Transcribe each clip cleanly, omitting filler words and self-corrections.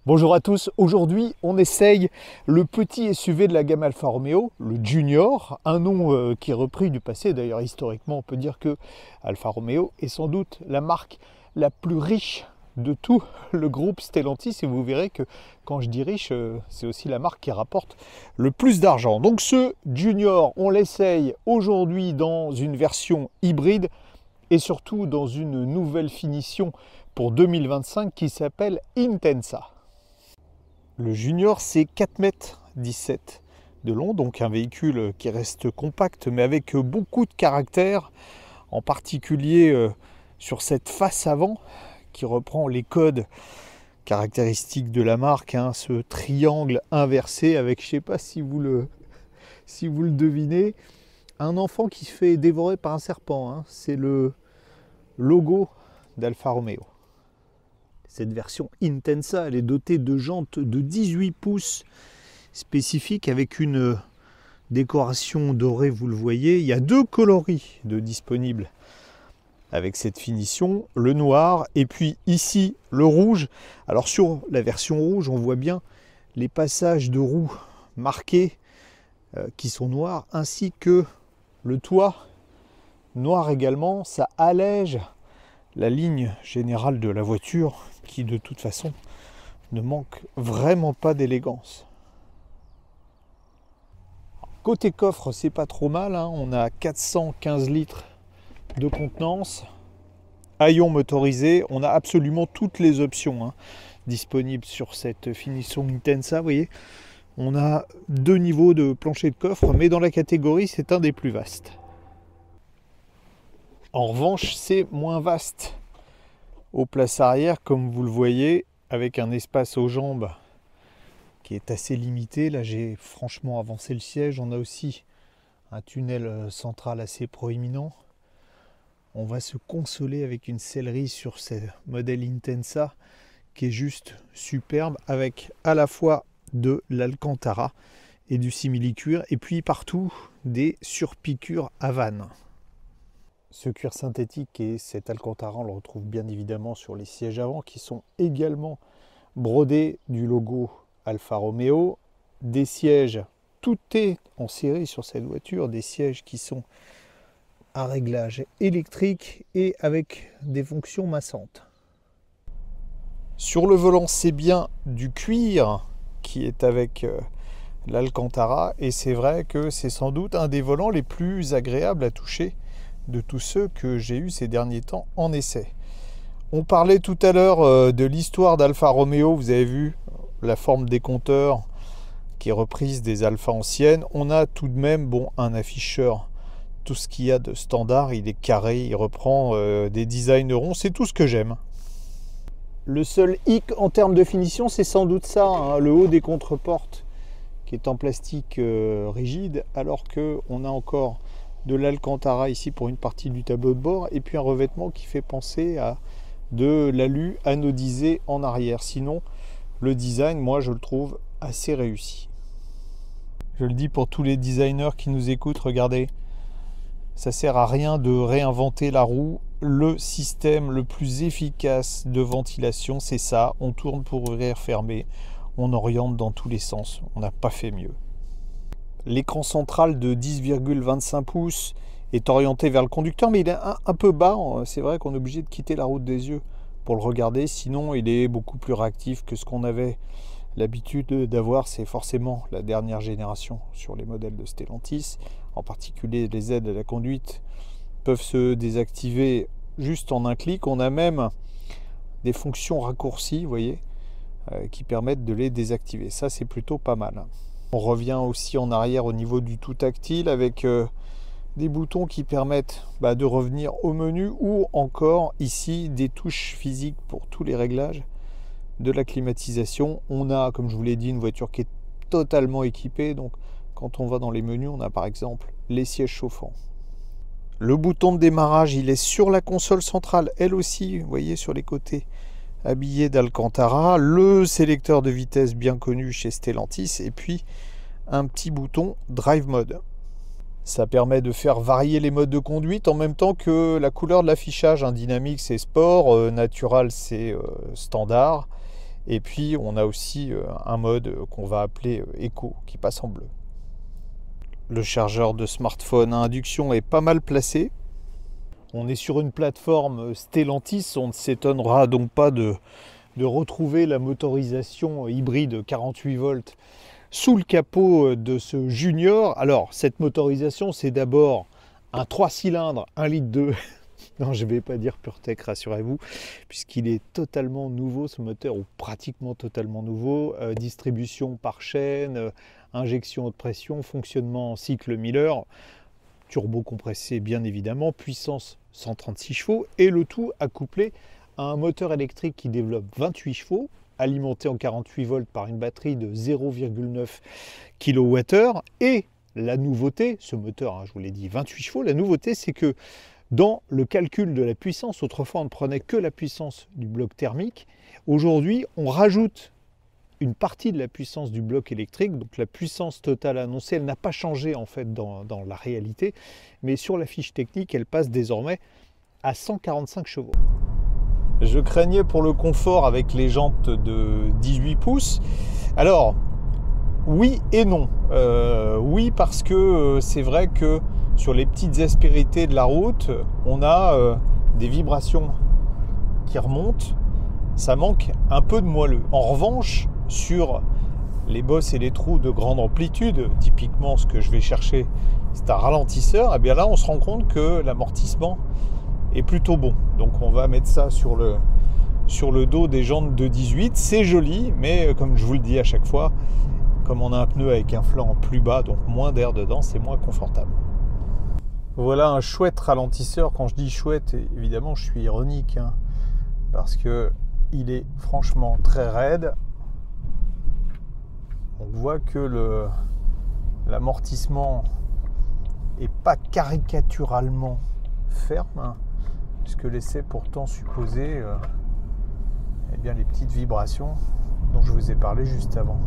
Bonjour à tous, aujourd'hui on essaye le petit SUV de la gamme Alfa Romeo, le Junior, un nom qui est repris du passé. D'ailleurs historiquement on peut dire que Alfa Romeo est sans doute la marque la plus riche de tout le groupe Stellantis, et vous verrez que quand je dis riche, c'est aussi la marque qui rapporte le plus d'argent. Donc ce Junior, on l'essaye aujourd'hui dans une version hybride et surtout dans une nouvelle finition pour 2025 qui s'appelle Intensa. Le Junior, c'est 4,17 m de long, donc un véhicule qui reste compact mais avec beaucoup de caractère, en particulier sur cette face avant qui reprend les codes caractéristiques de la marque, ce triangle inversé avec, je ne sais pas si vous le devinez, un enfant qui se fait dévorer par un serpent. C'est le logo d'Alfa Romeo. Cette version Intensa, elle est dotée de jantes de 18 pouces spécifiques avec une décoration dorée, vous le voyez. Il y a deux coloris de disponibles avec cette finition, le noir et puis ici le rouge. Alors sur la version rouge, on voit bien les passages de roues marqués qui sont noirs, ainsi que le toit noir également. Ça allège la ligne générale de la voiture qui de toute façon ne manque vraiment pas d'élégance. Côté coffre, c'est pas trop mal, on a 415 litres de contenance, haillons motorisé, on a absolument toutes les options disponibles sur cette finition Intensa. Vous voyez, on a deux niveaux de plancher de coffre, mais dans la catégorie c'est un des plus vastes. En revanche, c'est moins vaste aux places arrière, comme vous le voyez, avec un espace aux jambes qui est assez limité. Là, j'ai franchement avancé le siège. On a aussi un tunnel central assez proéminent. On va se consoler avec une sellerie sur ce modèle Intensa qui est juste superbe, avec à la fois de l'Alcantara et du simili-cuir, et puis partout des surpiqûres à vannes. Ce cuir synthétique et cet Alcantara, on le retrouve bien évidemment sur les sièges avant qui sont également brodés du logo Alfa Romeo. Des sièges, tout est en série sur cette voiture, des sièges qui sont à réglage électrique et avec des fonctions massantes. Sur le volant, c'est bien du cuir qui est avec l'Alcantara, et c'est vrai que c'est sans doute un des volants les plus agréables à toucher de tous ceux que j'ai eu ces derniers temps en essai. On parlait tout à l'heure de l'histoire d'Alfa Romeo. Vous avez vu la forme des compteurs qui est reprise des Alfa anciennes. On a tout de même un afficheur. Tout ce qu'il y a de standard, il est carré, il reprend des designs ronds. C'est tout ce que j'aime. Le seul hic en termes de finition, c'est sans doute ça, le haut des contreportes qui est en plastique rigide, alors qu'on a encore de l'Alcantara ici pour une partie du tableau de bord, et puis un revêtement qui fait penser à de l'alu anodisé en arrière. Sinon, le design, moi, je le trouve assez réussi. Je le dis pour tous les designers qui nous écoutent, regardez, ça sert à rien de réinventer la roue. Le système le plus efficace de ventilation, c'est ça. On tourne pour ouvrir, fermer, on oriente dans tous les sens. On n'a pas fait mieux. L'écran central de 10,25 pouces est orienté vers le conducteur, mais il est un peu bas. C'est vrai qu'on est obligé de quitter la route des yeux pour le regarder. Sinon, il est beaucoup plus réactif que ce qu'on avait l'habitude d'avoir. C'est forcément la dernière génération sur les modèles de Stellantis. En particulier, les aides à la conduite peuvent se désactiver juste en un clic. On a même des fonctions raccourcies, vous voyez, qui permettent de les désactiver. Ça, c'est plutôt pas mal. On revient aussi en arrière au niveau du tout tactile avec des boutons qui permettent de revenir au menu, ou encore ici des touches physiques pour tous les réglages de la climatisation. On a, comme je vous l'ai dit, une voiture qui est totalement équipée. Donc quand on va dans les menus, on a par exemple les sièges chauffants. Le bouton de démarrage, il est sur la console centrale, elle aussi, vous voyez, sur les côtés, habillé d'Alcantara. Le sélecteur de vitesse bien connu chez Stellantis, et puis un petit bouton Drive Mode. Ça permet de faire varier les modes de conduite en même temps que la couleur de l'affichage. Dynamique c'est sport, natural c'est standard, Et puis on a aussi un mode qu'on va appeler Eco qui passe en bleu. Le chargeur de smartphone à induction est pas mal placé. On est sur une plateforme Stellantis, on ne s'étonnera donc pas de retrouver la motorisation hybride 48 volts sous le capot de ce Junior. Alors cette motorisation, c'est d'abord un 3 cylindres 1,2 litre. Non, je ne vais pas dire PureTech, rassurez-vous, puisqu'il est totalement nouveau ce moteur, ou pratiquement totalement nouveau. Distribution par chaîne, injection haute pression, fonctionnement en cycle Miller, turbo compressé bien évidemment, puissance 136 chevaux, et le tout accouplé à un moteur électrique qui développe 28 chevaux, alimenté en 48 volts par une batterie de 0,9 kWh. Et la nouveauté, ce moteur, je vous l'ai dit, 28 chevaux, la nouveauté c'est que dans le calcul de la puissance, autrefois on ne prenait que la puissance du bloc thermique, aujourd'hui on rajoute une partie de la puissance du bloc électrique, donc la puissance totale annoncée, elle n'a pas changé en fait dans la réalité, mais sur la fiche technique, elle passe désormais à 145 chevaux. Je craignais pour le confort avec les jantes de 18 pouces. Alors, oui et non. Oui, parce que c'est vrai que sur les petites aspérités de la route, on a des vibrations qui remontent. Ça manque un peu de moelleux. En revanche, sur les bosses et les trous de grande amplitude, typiquement ce que je vais chercher, c'est un ralentisseur, et bien là on se rend compte que l'amortissement est plutôt bon. Donc on va mettre ça sur le dos des jantes de 18. C'est joli, mais comme je vous le dis à chaque fois, comme on a un pneu avec un flanc plus bas, donc moins d'air dedans, c'est moins confortable. Voilà un chouette ralentisseur. Quand je dis chouette, évidemment je suis ironique, parce que il est franchement très raide. On voit que l'amortissement n'est pas caricaturalement ferme, puisque laissait pourtant supposer eh bien, les petites vibrations dont je vous ai parlé juste avant.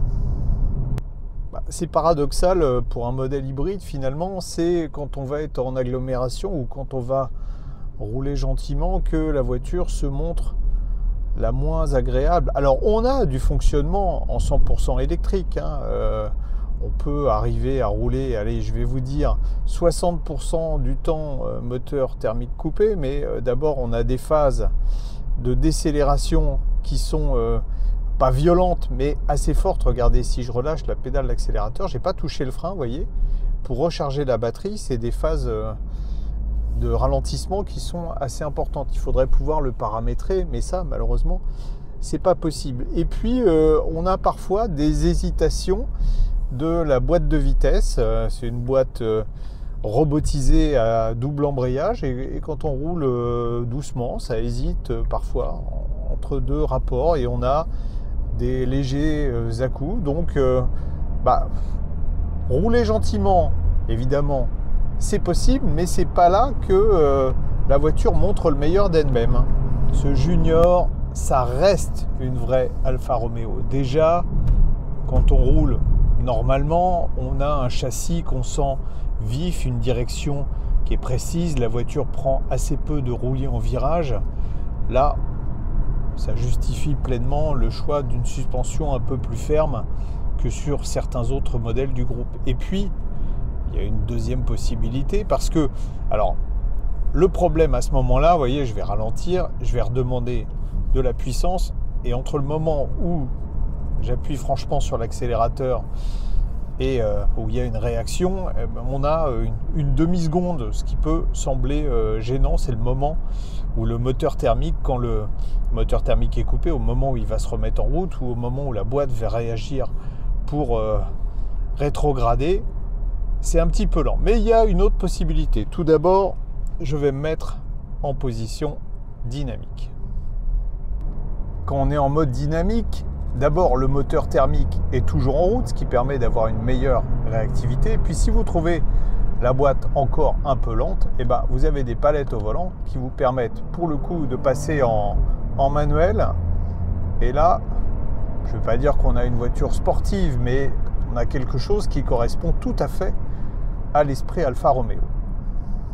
C'est paradoxal pour un modèle hybride finalement, c'est quand on va être en agglomération ou quand on va rouler gentiment que la voiture se montre la moins agréable. Alors on a du fonctionnement en 100% électrique, on peut arriver à rouler, allez je vais vous dire 60% du temps moteur thermique coupé, mais d'abord on a des phases de décélération qui sont pas violentes mais assez fortes. Regardez, si je relâche la pédale d'accélérateur, j'ai pas touché le frein, vous voyez, pour recharger la batterie, c'est des phases de ralentissement qui sont assez importantes. Il faudrait pouvoir le paramétrer, mais ça malheureusement c'est pas possible. Et puis on a parfois des hésitations de la boîte de vitesse. C'est une boîte robotisée à double embrayage, et quand on roule doucement, ça hésite parfois entre deux rapports et on a des légers à-coups. Donc rouler gentiment, évidemment c'est possible, mais c'est pas là que la voiture montre le meilleur d'elle-même. Ce Junior, ça reste une vraie Alfa Romeo. Déjà, quand on roule normalement, on a un châssis qu'on sent vif, une direction qui est précise, la voiture prend assez peu de roulis en virage. Là, ça justifie pleinement le choix d'une suspension un peu plus ferme que sur certains autres modèles du groupe. Et puis, il y a une deuxième possibilité, parce que, alors, le problème à ce moment-là, vous voyez, je vais ralentir, je vais redemander de la puissance, et entre le moment où j'appuie franchement sur l'accélérateur et où il y a une réaction, on a une demi-seconde, ce qui peut sembler gênant. C'est le moment où le moteur thermique, quand le moteur thermique est coupé, au moment où il va se remettre en route, ou au moment où la boîte va réagir pour rétrograder, c'est un petit peu lent. Mais il y a une autre possibilité. Tout d'abord, je vais me mettre en position dynamique. Quand on est en mode dynamique, d'abord le moteur thermique est toujours en route, ce qui permet d'avoir une meilleure réactivité. Et puis si vous trouvez la boîte encore un peu lente, vous avez des palettes au volant qui vous permettent pour le coup de passer en manuel. Et là, je ne veux pas dire qu'on a une voiture sportive, mais on a quelque chose qui correspond tout à fait à l'esprit Alfa Romeo.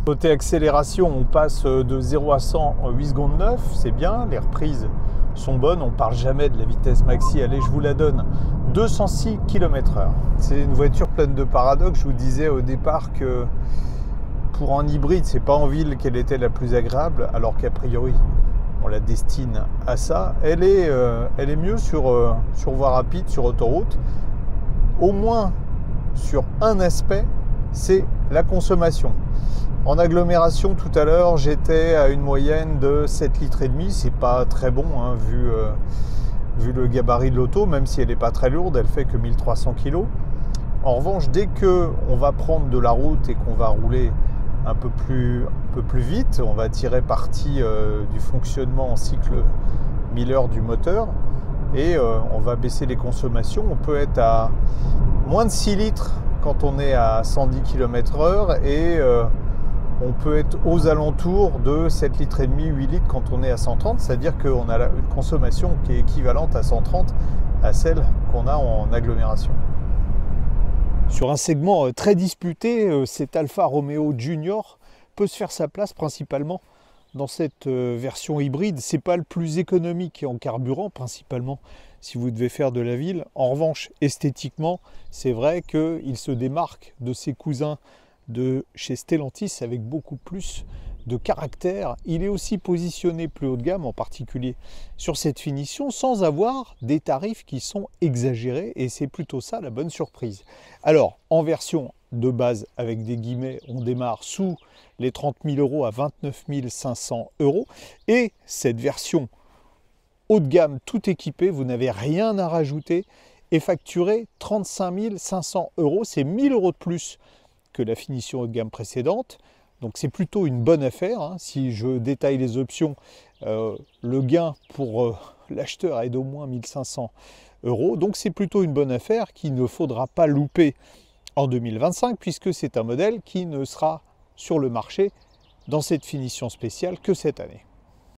Côté accélération, on passe de 0 à 100 en 8 secondes 9, c'est bien. Les reprises sont bonnes. On ne parle jamais de la vitesse maxi. Allez, je vous la donne. 206 km/h. C'est une voiture pleine de paradoxes. Je vous disais au départ que pour un hybride, c'est pas en ville qu'elle était la plus agréable, alors qu'a priori, on la destine à ça. Elle est mieux sur voie rapide, sur autoroute. Au moins sur un aspect, c'est la consommation. En agglomération, tout à l'heure, j'étais à une moyenne de 7,5 litres. C'est pas très bon, hein, vu le gabarit de l'auto, même si elle n'est pas très lourde, elle fait que 1300 kg. En revanche, dès qu'on va prendre de la route et qu'on va rouler un peu plus vite, on va tirer parti du fonctionnement en cycle Miller du moteur et on va baisser les consommations. On peut être à moins de 6 litres quand on est à 110 km/h et on peut être aux alentours de 7,5 litres, 8 litres quand on est à 130, c'est-à-dire qu'on a une consommation qui est équivalente à 130 à celle qu'on a en agglomération. Sur un segment très disputé, cet Alfa Romeo Junior peut se faire sa place principalement dans cette version hybride. C'est pas le plus économique en carburant principalement si vous devez faire de la ville. En revanche, esthétiquement, c'est vrai qu'il se démarque de ses cousins de chez Stellantis avec beaucoup plus de caractère. Il est aussi positionné plus haut de gamme, en particulier sur cette finition, sans avoir des tarifs qui sont exagérés, et c'est plutôt ça la bonne surprise. Alors, en version de base, avec des guillemets, on démarre sous les 30 000 € à 29 500 €, et cette version haut de gamme, tout équipée, vous n'avez rien à rajouter, est facturée 35 500 €, c'est 1 000 € de plus que la finition haut de gamme précédente. Donc c'est plutôt une bonne affaire, hein. Si je détaille les options, le gain pour l'acheteur est d'au moins 1 500 €. Donc c'est plutôt une bonne affaire qu'il ne faudra pas louper en 2025, puisque c'est un modèle qui ne sera sur le marché dans cette finition spéciale que cette année.